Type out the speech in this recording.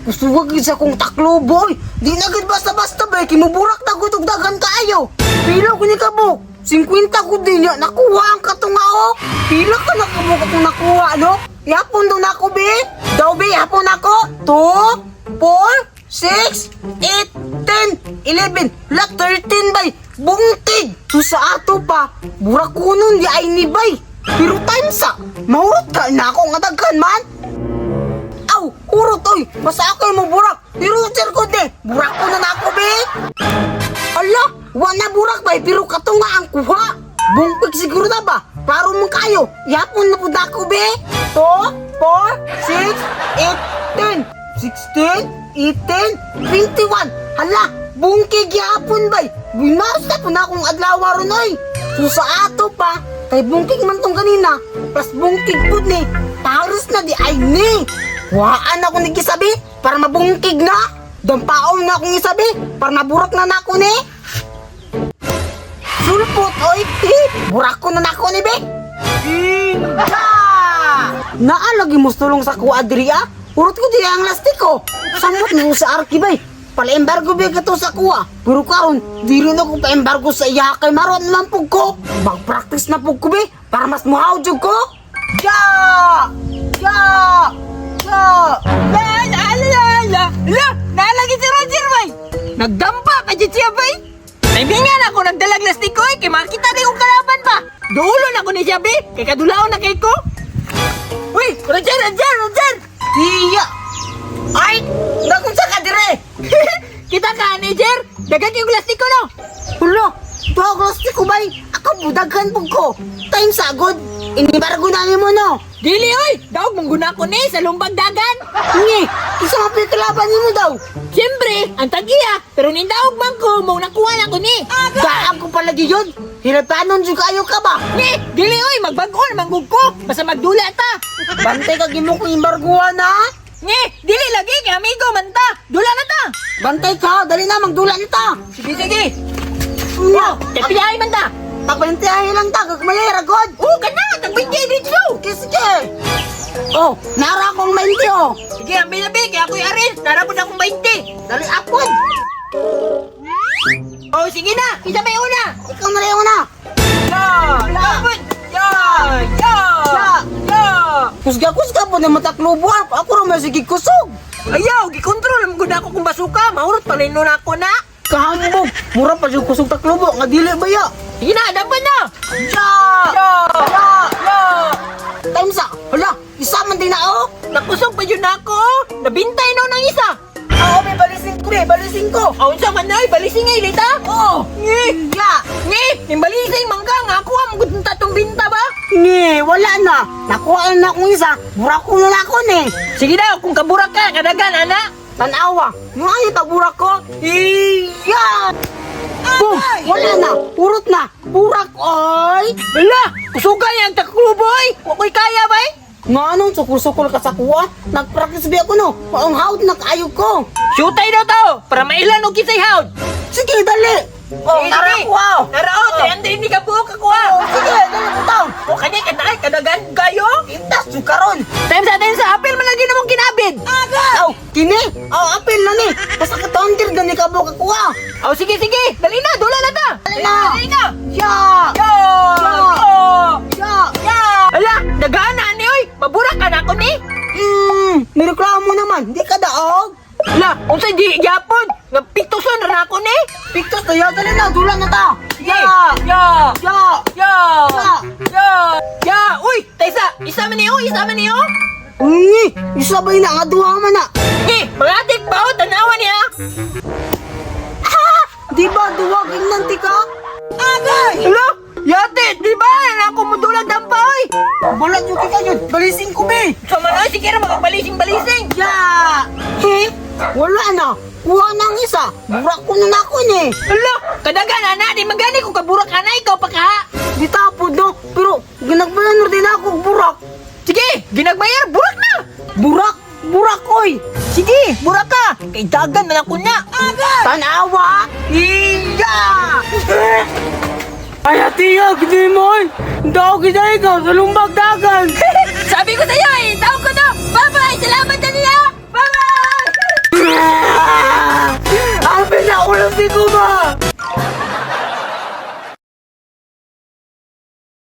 Gusto wag isa kong takloboy. Di na gid basta-basta ba kimuburak na gud og daghan kaayo. Pila ko ni kabuk. 50 ko din ya nakuha ang katungao. Pila ka na kabuk akong nakuha no? Yapon do nako be. Daw be yapon ako. 2 4 6 8 10 11 la 13 bay. Bungtig. So sa ato pa, burak ko nun di ay ni bay. Pero time sa, mahurot ka na ako nga daghan man. Aw, urot oy, basta ako mo burak. Pero sir ko de, burak ko na ako be. Ala, wala burak bay, pero katunga ang kuha. Bungtig siguro na ba? Paro mo kayo, yapon na po na ako be. 2 4 6 8 10 16 18 21. Hala, bungkig yapon bay. Bumaos na po na akong adlaw ron oy. So sa ato pa, kay bungkig man tong kanina, plus bungkig po ni, paros na di ay ni. Waan ako nagisabi, para mabungkig na. Dampaon na akong isabi, para naburak na nako ni. Sulpot oy, burak ko na nako ni be. Inga! Naalagi mo tulong sa kuadria? Urot ko di ang lastiko. Samot mo sa arkibay. Pala-embargo ba ka to sa kuha? Pero karon, di rin ako pa-embargo sa iya kay maron naman po ko. Mag-practice na po ko be, para mas muhaw dyan ko. Ya! Ya! Ya! Nalagi si Roger, bay! Nagdampa pa dyan siya, bay! Naibingan ako nagdalag lastiko, kay makita na yung kalaban pa! Duulon ako ni siya, bay! Kay kadulaon na kay ko! Uy! Roger! Iya! Ay! Nakong sa kadire! Kita ka, Roger! Dagat yung lastiko, no? Hulo! Tuwa ko lastiko bay! Ako budaghan po ko! Time sagod! Inibargo na mo no! Dili, oy! Daog mong guna ko ni sa lumbag dagan! Ngi! Isa nga pinakalaban mo daw! Siyempre, ang tagiya! Pero nindaog man ko, mong nakuha na ko ni! Daan ko palagi yun! Hirapanon dyan kayo ka ba? Ni! Dili, oy! Magbagon, manggug ko! Basta magdula ta! Bantay ka gimo ko imbarguan ha? Ni! Dili lagi, kay amigo man ta! Dula na ta! Bantay ka! Dali na magdula nita! Sige! Nga! Kay piyahay man ta! Pagbantayahin lang ta! Gagmayay ragod! Oo, kana! Tagbigay dito! Sige! Oh! Nara akong mainti oh! Sige, ambil labi, kaya ako'y arin. Narapon akong 20. Dali apod! Oh, sige na. Isa may una. Ikaw na rin na! Lapon. Ya. Kusga-kusga po na mataklubo ako naman sige kusog! Ayaw, gikontrol. Maguna ako kung basuka. Mahurot pa rin na ako na. Kahambog! Mura pa yung kusog taklubo! Nga dili ba ya? Sige na, dapat na. Time sa! Hala! Isa man din na oh! Nakusog pa yun ako. Nabintay na ng isa. Oo, may balising ko eh! Balising ko! Oh, sa manay, balising ay lita. Oo! Ngi. Ya! Yung balising, mangga nga ako. Ang tatong binta ba? Nge! Wala na! Nakuha na akong isa! Burako na ako ni! Sige na, kung kaburak ka, kadagan, anak. Tanawa! Yung ayo taburak ko! Iya! Boom! Wala na! Urot na! Burak oy! Wala! Kusugay ang takluboy! Huwag ko'y kaya ba Nga anong sukul-sukul ka sa kuha? Nag-practice ba ako no? Paong haud na kayo ko! Shootay daw tao! Para mailan o kisay haud! Sige, dali! Oh, tara ko ah! Narao! Tayan din hindi ka buhok ako ah! Sige, dali ko tao! O kanya kanay, kadagan kayo! Intas yung karon! Time sa apel man lagi namang kinabid! Aw! Kini! Aw, apel na ni! Basta ka taontir gani ka buka kuha! O sige! Dali na! Dula na ta! Dali na! Dali na! Ya! Ya! Ya! Ala! Dagaan na ni oy! Maburak ka na ako ni! May reklamo naman! Di ka daog! Ala! Unsay di yapon! Nagpiktuson na ako ni! Pictus tayo! Dali na! Dula na ta! Sige! Ya! Ya! Ya! Uy! Taysa! Isa man niyo! Isabay na nga duha man na! Mga atik pa o! Tanawa niya! Di ba duwag nanti ka? Agay! Hello? Yate! Di ba? Ako mo dulang dampay! Balat yung kita yun! Balising ko be! Sa manoy, sige na makapalising-balising! Ya! Wala na! Kuha ng isa! Burak ko na ako ni! Hello? Kadagan, ana! Di magani kung kaburak ana, ikaw pa ka! Di tapod no! Pero ginagbayan din ako burak! Sige! Ginagmayar, burak na! Burak! Burak oy! Sige! Burak ka! Kay dagan na ako na! Agad! Tanawa! Iya! Ay atiya! Gini mo! Daw kita ikaw sa lumbag dagan!